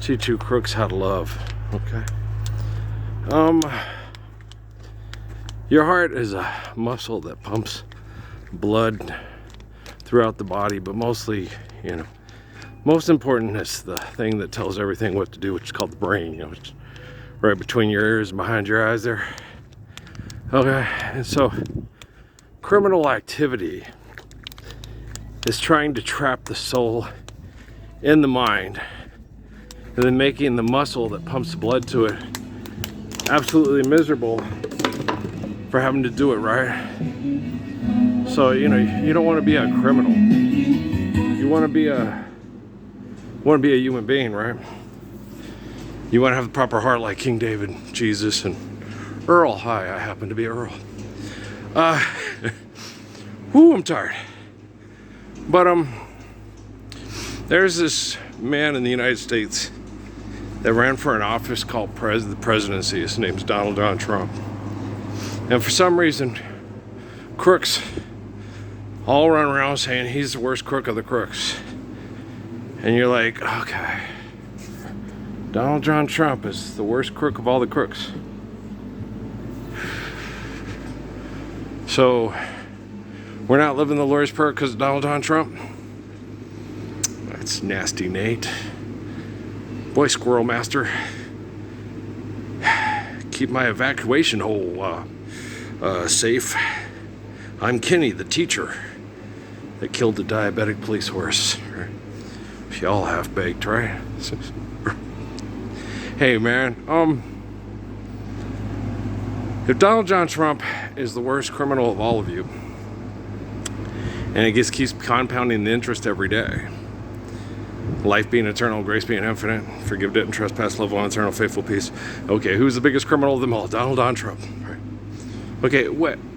Teach you crooks how to love. Okay. Your heart is a muscle that pumps blood throughout the body, but mostly, most important is the thing that tells everything what to do, which is called the brain. It's right between your ears and behind your eyes there. Okay, and so criminal activity is trying to trap the soul in the mind, and then making the muscle that pumps blood to it absolutely miserable for having to do it, right? So, you don't want to be a criminal. You want to be a human being, right? You want to have the proper heart like King David, Jesus, and Earl. Hi, I happen to be Earl. I'm tired. But there's this man in the United States that ran for an office called the presidency. His name's Donald John Trump. And for some reason, crooks all run around saying he's the worst crook of the crooks. And you're like, okay, Donald John Trump is the worst crook of all the crooks. So we're not living the Lord's Prayer because of Donald John Trump? That's nasty, Nate. Boy, Squirrel Master. Keep my evacuation hole safe. I'm Kenny, the teacher that killed the diabetic police horse. Y'all half-baked, right? Hey, man. If Donald John Trump is the worst criminal of all of you, and it just keeps compounding the interest every day, life being eternal, grace being infinite, forgive debt and trespass, love on eternal, faithful peace. Okay, who's the biggest criminal of them all? Donald John Trump. Right? Okay,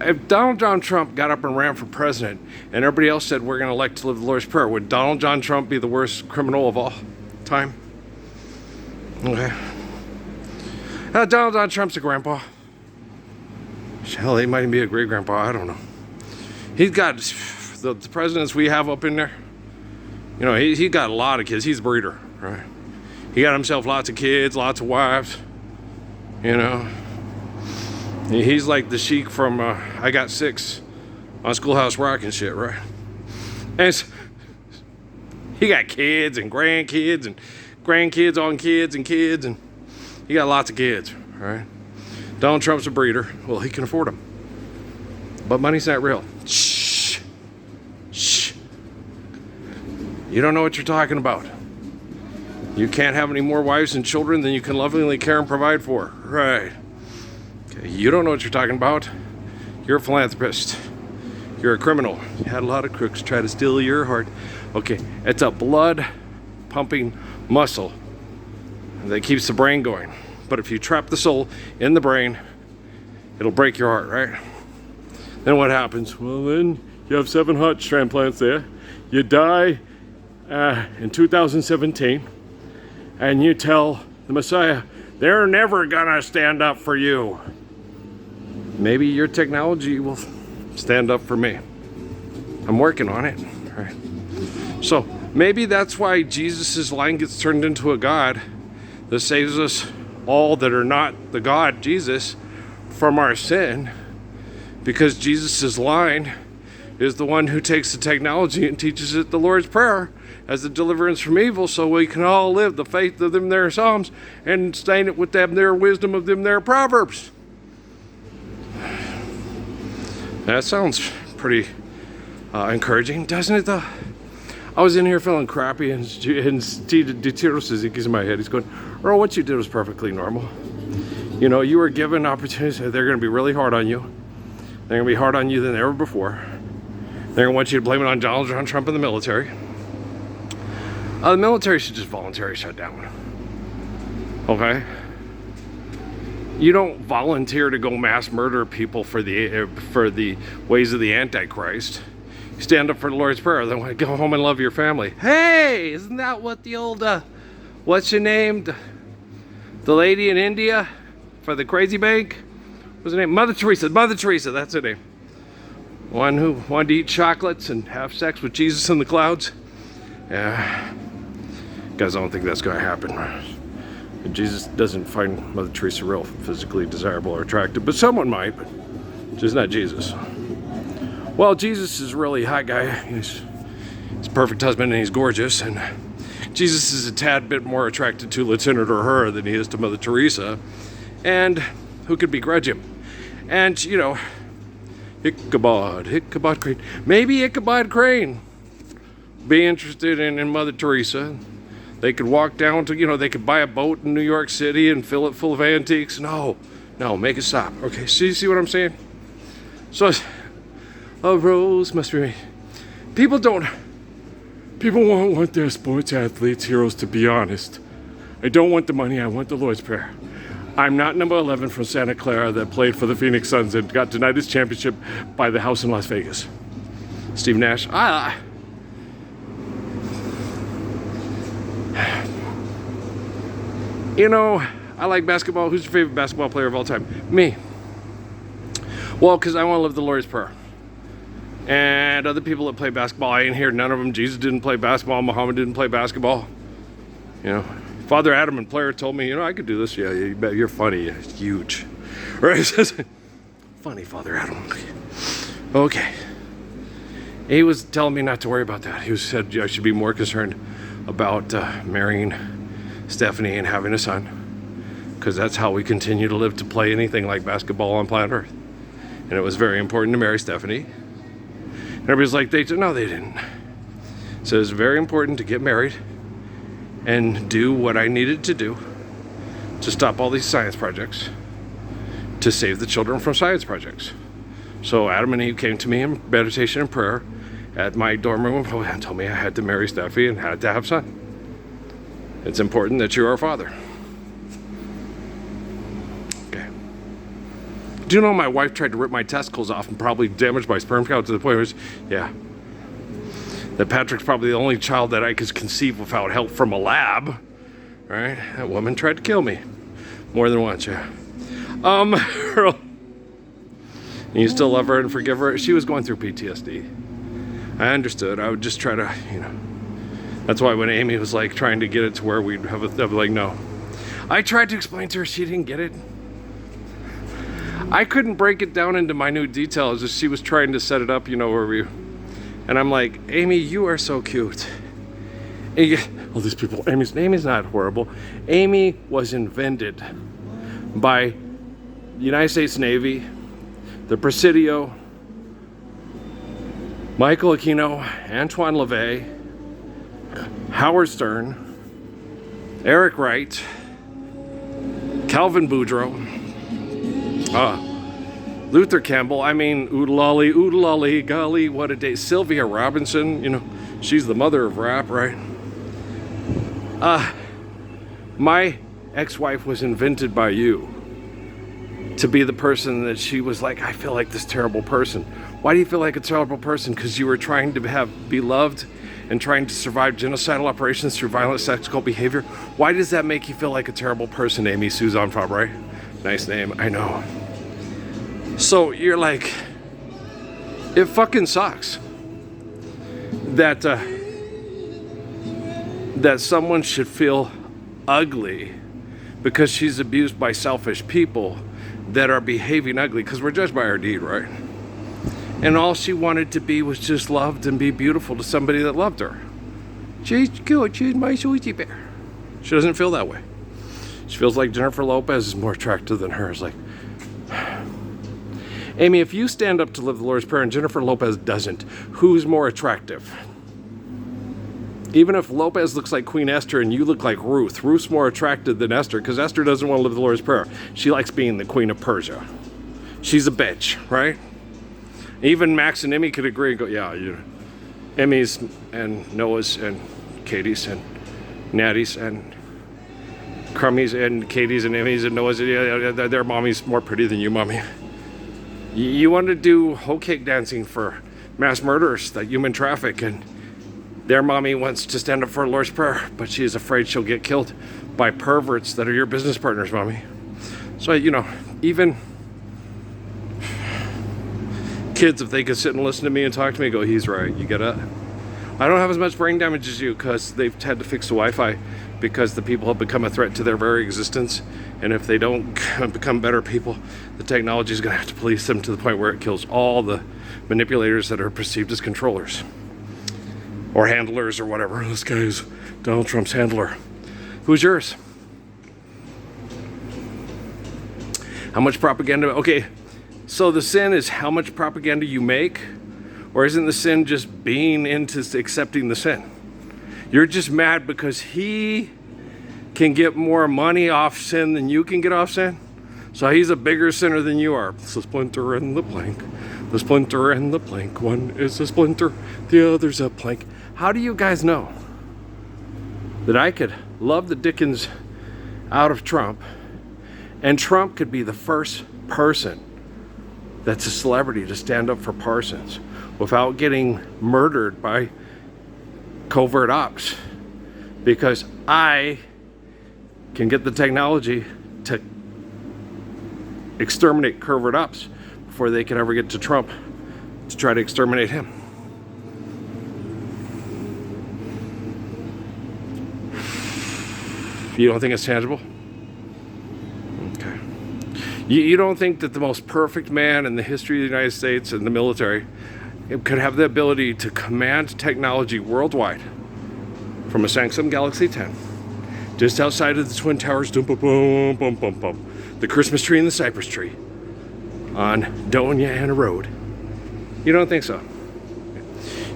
if Donald John Trump got up and ran for president, and everybody else said we're going to elect to live the Lord's Prayer, would Donald John Trump be the worst criminal of all time? Okay. Donald John Trump's a grandpa. Hell, he might even be a great grandpa. I don't know. He's got the presidents we have up in there. He got a lot of kids. He's a breeder, right? He got himself lots of kids, lots of wives. He's like the sheik from I Got Six on Schoolhouse Rock and shit, right? And he got kids and grandkids on kids, and he got lots of kids, right? Donald Trump's a breeder. Well, he can afford them. But money's not real. Shh. You don't know what you're talking about. You can't have any more wives and children than you can lovingly care and provide for. Right. Okay, you don't know what you're talking about. You're a philanthropist. You're a criminal. You had a lot of crooks try to steal your heart. Okay, it's a blood pumping muscle that keeps the brain going. But if you trap the soul in the brain, it'll break your heart, right? Then what happens? Well, then you have 7 heart transplants there. You die in 2017, and you tell the Messiah, they're never gonna stand up for you. Maybe your technology will stand up for me. I'm working on it, right? So maybe that's why Jesus' line gets turned into a God that saves us all that are not the God, Jesus, from our sin, because Jesus' line is the one who takes the technology and teaches it the Lord's Prayer as the deliverance from evil, so we can all live the faith of them their Psalms and stain it with them their wisdom of them their Proverbs. That sounds pretty encouraging, doesn't it, though? I was in here feeling crappy, and Tito Suzuki's in my head. He's going, Earl, what you did was perfectly normal. You were given opportunities. They're going to be really hard on you. They're going to be harder on you than ever before. They're going to want you to blame it on Donald John Trump and the military. The military should just voluntarily shut down. Okay? You don't volunteer to go mass murder people for the ways of the Antichrist. You stand up for the Lord's Prayer, then go home and love your family. Hey, isn't that what the old, what's your name? The lady in India for the crazy bank? What's her name? Mother Teresa, that's her name. One who wanted to eat chocolates and have sex with Jesus in the clouds. Yeah. Guys, I don't think that's going to happen. Jesus doesn't find Mother Teresa real physically desirable or attractive, but someone might, but just not Jesus. Well, Jesus is a really hot guy. He's a perfect husband and he's gorgeous, and Jesus is a tad bit more attracted to Lieutenant Uhura than he is to Mother Teresa, and who could begrudge him? And, you know, Ichabod Crane. Maybe Ichabod Crane be interested in Mother Teresa. They could walk down to, you know, they could buy a boat in New York City and fill it full of antiques. No, make it stop. Okay, see what I'm saying? So, a rose must be made. People won't want their sports athletes heroes, to be honest. I don't want the money, I want the Lord's Prayer. I'm not number 11 from Santa Clara that played for the Phoenix Suns and got denied his championship by the house in Las Vegas. Steve Nash. You know, I like basketball. Who's your favorite basketball player of all time? Me. Well, because I want to live the Lord's Prayer. And other people that play basketball, I ain't hear none of them. Jesus didn't play basketball. Muhammad didn't play basketball. You know, Father Adam and Player told me, you know, I could do this. Yeah, you're funny. You're huge. Right? Funny, Father Adam. Okay. He was telling me not to worry about that. He said I should be more concerned about marrying Stephanie and having a son, because that's how we continue to live to play anything like basketball on planet Earth. And it was very important to marry Stephanie. And everybody's like, no, they didn't. So it's very important to get married and do what I needed to do to stop all these science projects, to save the children from science projects. So Adam and Eve came to me in meditation and prayer at my dorm room and told me I had to marry Steffi and had to have a son. It's important that you are a father. Okay. Do you know my wife tried to rip my testicles off and probably damaged my sperm count to the point where that Patrick's probably the only child that I could conceive without help from a lab. Right? That woman tried to kill me more than once, yeah. Earl, you still love her and forgive her? She was going through PTSD. I understood. I would just try to, you know. That's why when Amy was like trying to get it to where we'd have I'd be like, no. I tried to explain to her, she didn't get it. I couldn't break it down into minute details as she was trying to set it up, you know, and I'm like, Amy, you are so cute. And all these people, Amy's not horrible. Amy was invented by the United States Navy, the Presidio, Michael Aquino, Antoine LaVey, Howard Stern, Eric Wright, Calvin Boudreaux, Luther Campbell. I mean, oodalolly, golly, what a day. Sylvia Robinson, you know, she's the mother of rap, right? My ex-wife was invented by you to be the person that she was like, I feel like this terrible person. Why do you feel like a terrible person? Because you were trying to be loved and trying to survive genocidal operations through violent sexual behavior. Why does that make you feel like a terrible person, Amy Suzanne Fabre? Nice name, I know. So you're like, it fucking sucks that someone should feel ugly because she's abused by selfish people that are behaving ugly, because we're judged by our deed, right? And all she wanted to be was just loved and be beautiful to somebody that loved her. She's cute, she's my sweetie bear. She doesn't feel that way. She feels like Jennifer Lopez is more attractive than her. It's like, Amy, if you stand up to live the Lord's Prayer and Jennifer Lopez doesn't, who's more attractive? Even if Lopez looks like Queen Esther and you look like Ruth, Ruth's more attractive than Esther, because Esther doesn't want to live the Lord's Prayer. She likes being the Queen of Persia. She's a bitch, right? Even Max and Emmy could agree and go, yeah, Emmy's and Noah's and Katie's and Natty's and Crummy's and Katie's and Emmy's and Noah's, their mommy's more pretty than you, mommy. You want to do hoe cake dancing for mass murderers that human traffic, and their mommy wants to stand up for the Lord's Prayer, but she is afraid she'll get killed by perverts that are your business partners, mommy. So, even kids, if they could sit and listen to me and talk to me, go, he's right, you get it? I don't have as much brain damage as you because they've had to fix the Wi-Fi because the people have become a threat to their very existence. And if they don't become better people, the technology is going to have to police them to the point where it kills all the manipulators that are perceived as controllers or handlers or whatever. This guy is Donald Trump's handler. Who's yours? How much propaganda? Okay, so the sin is how much propaganda you make, or isn't the sin just being into accepting the sin? You're just mad because he can get more money off sin than you can get off sin? So he's a bigger sinner than you are. It's a splinter in the plank. The splinter and the plank. One is a splinter, the other's a plank. How do you guys know that I could love the Dickens out of Trump, and Trump could be the first person that's a celebrity to stand up for Parsons without getting murdered by covert ops? Because I can get the technology to exterminate covert ops before they can ever get to Trump to try to exterminate him. You don't think it's tangible? Okay. You don't think that the most perfect man in the history of the United States and the military could have the ability to command technology worldwide from a Samsung Galaxy 10, just outside of the Twin Towers, dum, bum, bum, bum, bum, bum, the Christmas tree and the cypress tree on Doña Ana Road? You don't think so?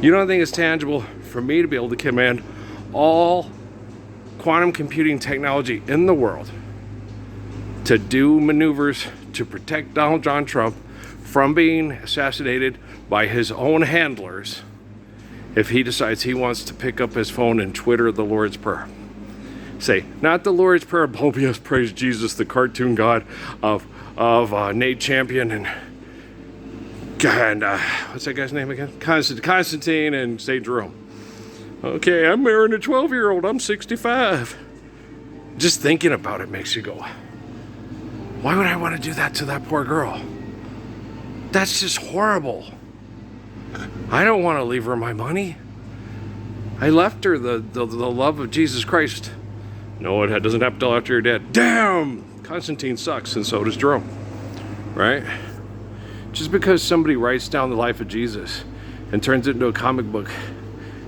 You don't think it's tangible for me to be able to command all quantum computing technology in the world to do maneuvers to protect Donald John Trump from being assassinated by his own handlers if he decides he wants to pick up his phone and Twitter the Lord's Prayer? Say, not the Lord's Prayer, oh yes, praise Jesus, the cartoon god of Nate Champion and what's that guy's name again? Constantine and St. Jerome. Okay, I'm marrying a 12-year-old, I'm 65. Just thinking about it makes you go, why would I want to do that to that poor girl? That's just horrible. I don't want to leave her my money. I left her the love of Jesus Christ. No, it doesn't happen till after you're dead. Damn! Constantine sucks, and so does Jerome. Right? Just because somebody writes down the life of Jesus and turns it into a comic book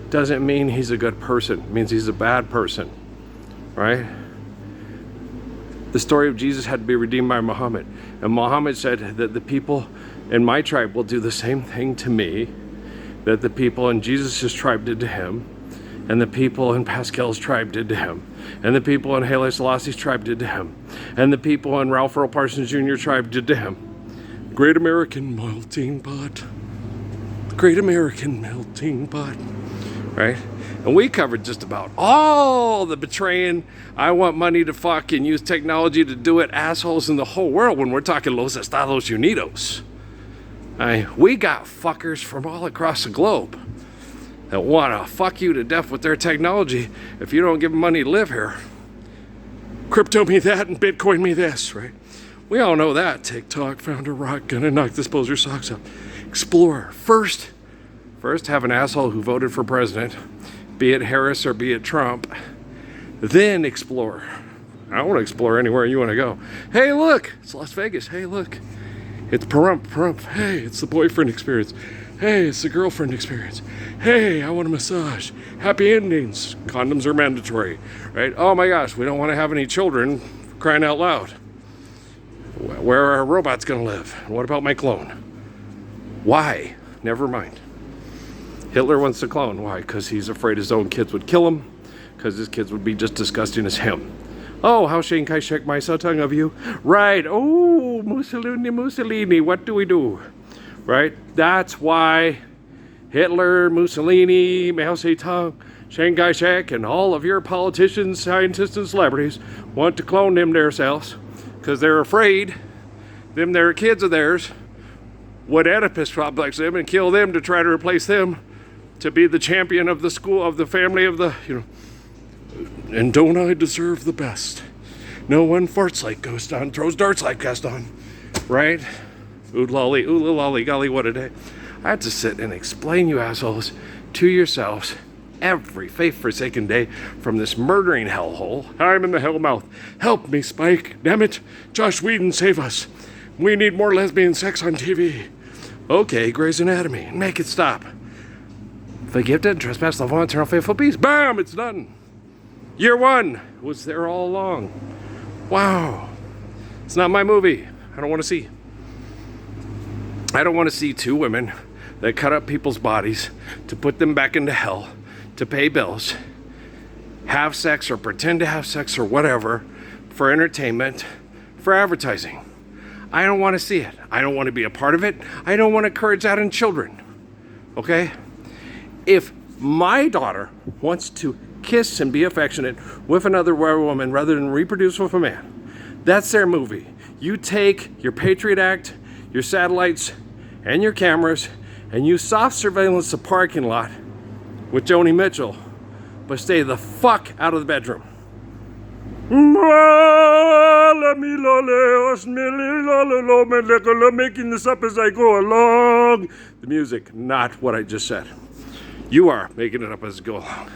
doesn't mean he's a good person. It means he's a bad person. Right? The story of Jesus had to be redeemed by Muhammad. And Muhammad said that the people in my tribe will do the same thing to me that the people in Jesus' tribe did to him, and the people in Pascal's tribe did to him, and the people in Haile Selassie's tribe did to him, and the people in Ralph Earl Parsons Jr. tribe did to him. Great American melting pot. Great American melting pot. Right? And we covered just about all the betraying, I want money to fuck and use technology to do it assholes in the whole world when we're talking Los Estados Unidos. We got fuckers from all across the globe that want to fuck you to death with their technology if you don't give them money to live here. Crypto me that and Bitcoin me this, right? We all know that. TikTok found a rock, gonna knock this poser's socks up. Explore. First have an asshole who voted for president, be it Harris or be it Trump. Then explore. I want to explore anywhere you want to go. Hey, look, it's Las Vegas. Hey, look, it's Pahrump. Hey, it's the boyfriend experience. Hey, it's the girlfriend experience. Hey, I want a massage. Happy endings. Condoms are mandatory, right? Oh my gosh, we don't want to have any children, crying out loud. Where are our robots going to live? What about my clone? Why? Never mind. Hitler wants to clone. Why? Because he's afraid his own kids would kill him, because his kids would be just disgusting as him. Oh, how Chiang Kai-shek my tongue of you. Right. Oh, Mussolini, what do we do? Right? That's why Hitler, Mussolini, Mao Zedong, Chiang Kai-shek, and all of your politicians, scientists, and celebrities want to clone them themselves, because they're afraid them their kids of theirs would Oedipus complex them and kill them to try to replace them to be the champion of the school, of the family, of the, and don't I deserve the best? No one farts like Gaston, throws darts like Gaston, right? Ooh lolly, golly, what a day. I have to sit and explain, you assholes, to yourselves every faith-forsaken day from this murdering hellhole. I'm in the hell mouth. Help me, Spike. Damn it. Josh Whedon, save us. We need more lesbian sex on TV. Okay, Grey's Anatomy. Make it stop. Forgive dead, trespass, love, one, eternal, faithful peace. Bam! It's done. Year one was there all along. Wow. It's not my movie. I don't want to see. I don't want to see two women that cut up people's bodies to put them back into hell, to pay bills, have sex or pretend to have sex or whatever for entertainment, for advertising. I don't want to see it. I don't want to be a part of it. I don't want to encourage that in children. Okay? If my daughter wants to kiss and be affectionate with another woman rather than reproduce with a man, that's their movie. You take your Patriot Act, your satellites, and your cameras, and you soft surveillance the parking lot with Joni Mitchell, but stay the fuck out of the bedroom. Making this up as I go along. The music, not what I just said. You are making it up as you go along.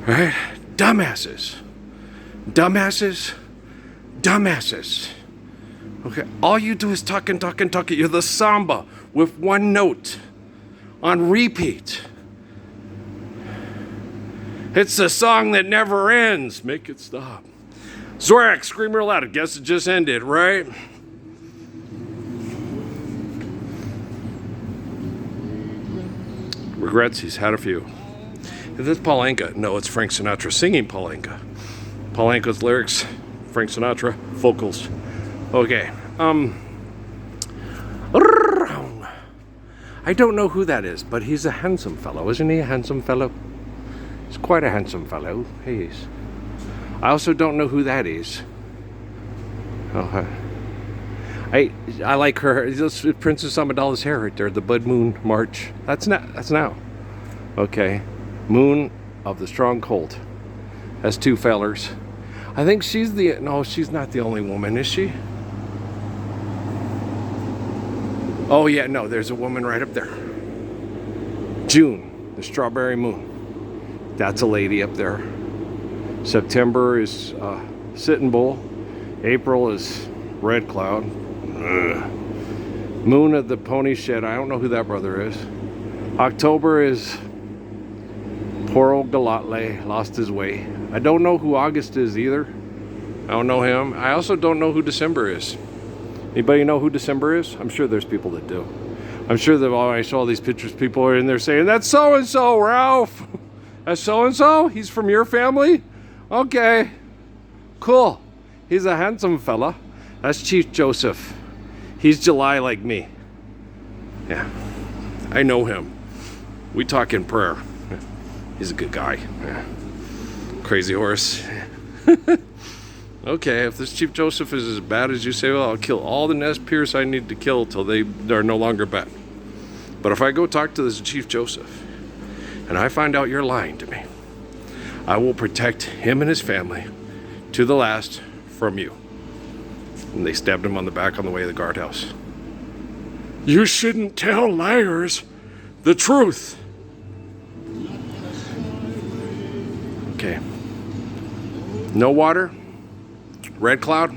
Right? Dumbasses. Dumbasses. Dumbasses. Okay, all you do is talk and talk and talk. You're the samba with one note on repeat. It's a song that never ends. Make it stop. Zorak, scream real loud. I guess it just ended, right? Regrets, he's had a few. Is this Paul Anka? No, it's Frank Sinatra singing Paul Anka. Paul Anka's lyrics, Frank Sinatra, vocals. Okay. I don't know who that is, but he's a handsome fellow. Isn't he a handsome fellow? He's quite a handsome fellow. He is. I also don't know who that is. Oh, I like her. It's Princess Amidala's hair right there. The Bud Moon March. That's now. Okay. Moon of the Strong Colt. That's two fellers. I think she's not the only woman, is she? Oh yeah, no, there's a woman right up there. June, the Strawberry Moon. That's a lady up there. September is Sitting Bull. April is Red Cloud. Ugh. Moon of the Pony Shed. I don't know who that brother is. October is poor old Galatle, lost his way. I don't know who August is either. I don't know him. I also don't know who December is. Anybody know who December is? I'm sure there's people that do. I'm sure that when I saw all these pictures, people are in there saying, that's so-and-so, Ralph. That's so-and-so? He's from your family? Okay. Cool. He's a handsome fella. That's Chief Joseph. He's July like me. Yeah. I know him. We talk in prayer. He's a good guy. Yeah. Crazy horse. Okay, if this Chief Joseph is as bad as you say, well, I'll kill all the Nez Perce I need to kill till they are no longer bad. But if I go talk to this Chief Joseph and I find out you're lying to me, I will protect him and his family to the last from you. And they stabbed him on the back on the way to the guardhouse. You shouldn't tell liars the truth. Okay. No water. Red Cloud.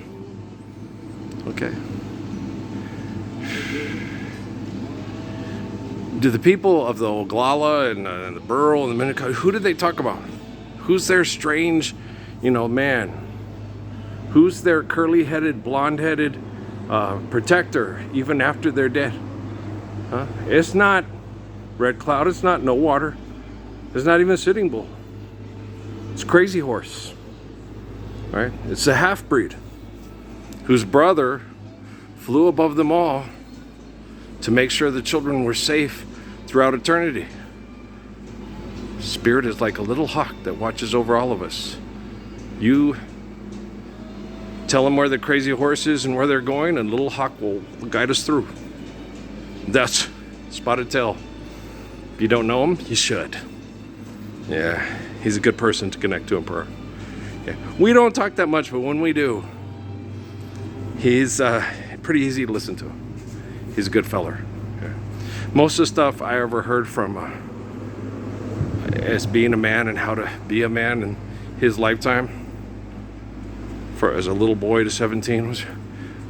Okay. Do the people of the Oglala and the Burl and the Minnetonka, who did they talk about? Who's their strange, man? Who's their curly-headed, blonde-headed protector even after they're dead? Huh? It's not Red Cloud. It's not No Water. It's not even Sitting Bull. It's Crazy Horse. Right? It's a half-breed whose brother flew above them all to make sure the children were safe throughout eternity. Spirit is like a little hawk that watches over all of us. You tell them where the crazy horse is and where they're going, and little hawk will guide us through. That's Spotted Tail. If you don't know him, you should. Yeah, he's a good person to connect to in prayer. Yeah. We don't talk that much, but when we do, he's pretty easy to listen to. He's a good feller. Yeah. Most of the stuff I ever heard from as being a man and how to be a man in his lifetime, for as a little boy to 17, was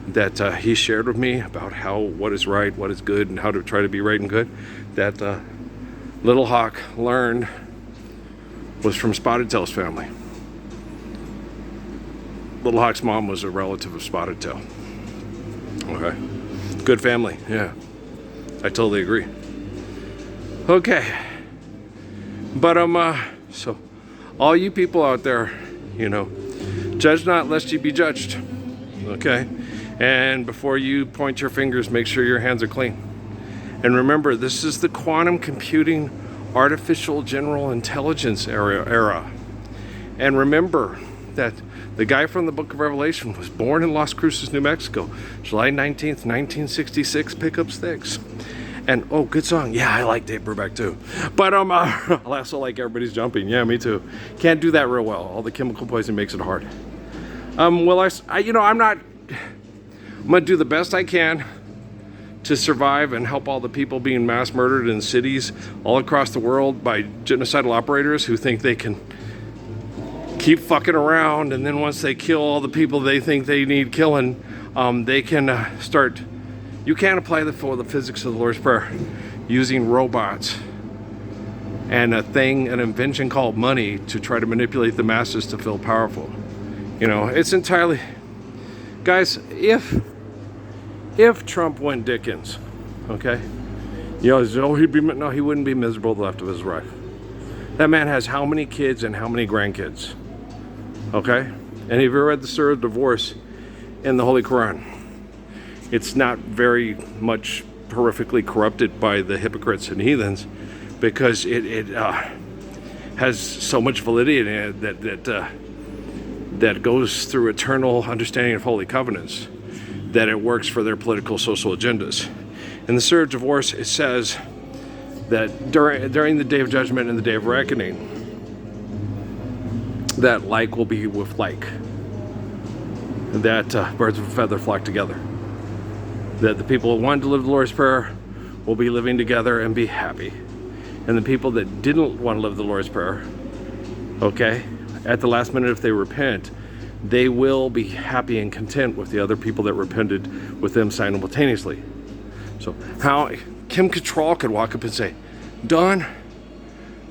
that he shared with me about what is right, what is good, and how to try to be right and good, that Little Hawk learned was from Spotted Tail's family. Little Hawk's mom was a relative of Spotted Tail. Okay. Good family, yeah. I totally agree. Okay. But so all you people out there, judge not lest you be judged. Okay? And before you point your fingers, make sure your hands are clean. And remember, this is the quantum computing artificial general intelligence era. And remember that the guy from the book of Revelation was born in Las Cruces, New Mexico, July 19th, 1966, pick up sticks. And, oh, good song. Yeah, I like Dave Brubeck too. But I also like Everybody's Jumping. Yeah, me too. Can't do that real well. All the chemical poison makes it hard. I'm going to do the best I can to survive and help all the people being mass murdered in cities all across the world by genocidal operators who think they can keep fucking around, and then once they kill all the people they think they need killing, they can start. You can't apply the physics of the Lord's Prayer using robots and an invention called money to try to manipulate the masses to feel powerful. It's entirely, guys, if Trump went Dickens, okay, he wouldn't be miserable the rest of his life. That man has how many kids and how many grandkids? Okay? And have you ever read the Surah of Divorce in the Holy Quran? It's not very much horrifically corrupted by the hypocrites and heathens, because it has so much validity in it that goes through eternal understanding of holy covenants, that it works for their political social agendas. In the Surah of Divorce, it says that during the day of judgment and the day of reckoning, that like will be with like, that birds of a feather flock together, that the people who wanted to live the Lord's Prayer will be living together and be happy, and the people that didn't want to live the Lord's Prayer, okay, at the last minute, if they repent, they will be happy and content with the other people that repented with them simultaneously. So how Kim Cattrall could walk up and say, Don,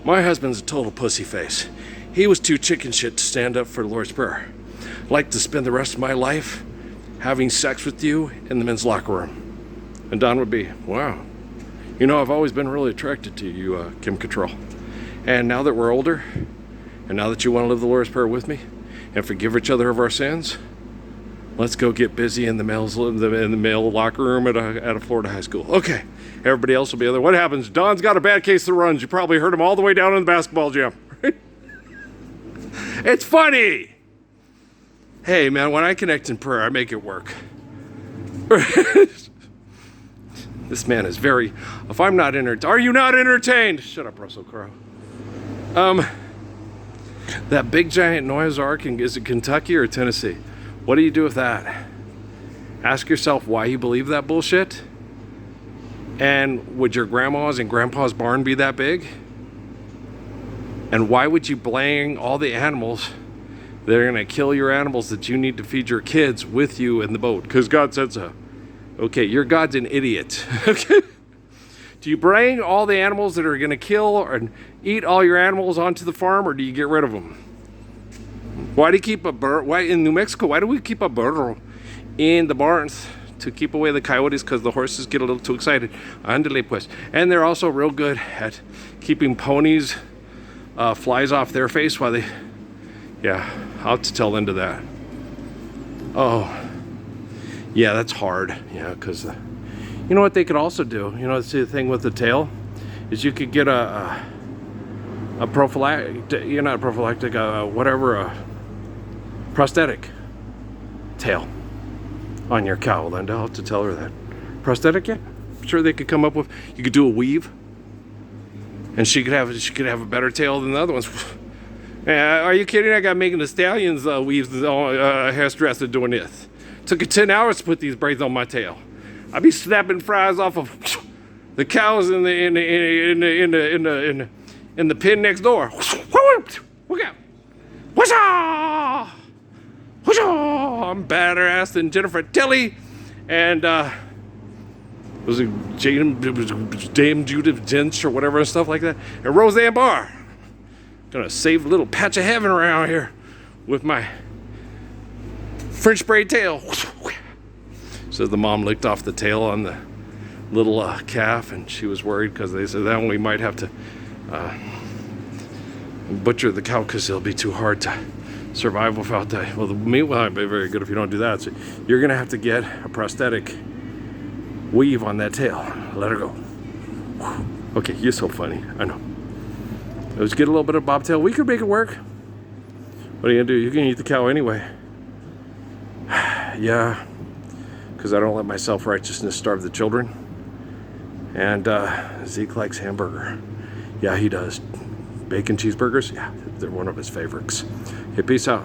my husband's a total pussy face. He was too chicken shit to stand up for the Lord's Prayer. I'd like to spend the rest of my life having sex with you in the men's locker room. And Don would be, wow, I've always been really attracted to you, Kim Cattrall. And now that we're older, and now that you want to live the Lord's Prayer with me and forgive each other of our sins, let's go get busy in the male locker room at a Florida high school. Okay, everybody else will be there. What happens? Don's got a bad case of runs. You probably heard him all the way down in the basketball gym. It's funny. Hey, man, when I connect in prayer, I make it work. This man is very, if I'm not entertained, are you not entertained? Shut up, Russell Crowe. That big giant Noah's Ark, is it Kentucky or Tennessee? What do you do with that? Ask yourself why you believe that bullshit. And would your grandma's and grandpa's barn be that big? And why would you blame all the animals that are going to kill your animals that you need to feed your kids with you in the boat? Because God said so. Okay, your God's an idiot. Okay? Do you bring all the animals that are going to kill or eat all your animals onto the farm, or do you get rid of them? Why do you keep a bird? Why in New Mexico? Why do we keep a bird in the barns to keep away the coyotes? Because the horses get a little too excited. Andale pues. And they're also real good at keeping ponies, flies off their face while they. Yeah, I'll have to tell Linda that. Oh, yeah, that's hard. Yeah, because you know what they could also do? See the thing with the tail is you could get a prophylactic, not prophylactic, prosthetic tail on your cow, Linda. I'll have to tell her that. Prosthetic, yeah. I'm sure they could come up with. You could do a weave, and she could have a better tail than the other ones. Are you kidding? I got Megan Thee Stallion's weaves, hairdresser doing this. Took it 10 hours to put these braids on my tail. I'd be snapping fries off of the cows in in the pen next door. Look out. I'm badder ass than Jennifer Tilly. And was it Dame Judith Dench or whatever and stuff like that. And Roseanne Barr. Gonna save a little patch of heaven around here with my French braid tail. So the mom licked off the tail on the little calf, and she was worried because they said that we might have to butcher the cow because it'll be too hard to survive without that. Well, the meat will be very good if you don't do that. So you're gonna have to get a prosthetic weave on that tail. Let her go. Okay, you're so funny. I know. Let's get a little bit of bobtail. We could make it work. What are you gonna do? You can eat the cow anyway. Yeah, because I don't let my self-righteousness starve the children. And Zeke likes hamburger. Yeah, he does. Bacon cheeseburgers, yeah, they're one of his favorites. Okay, peace out.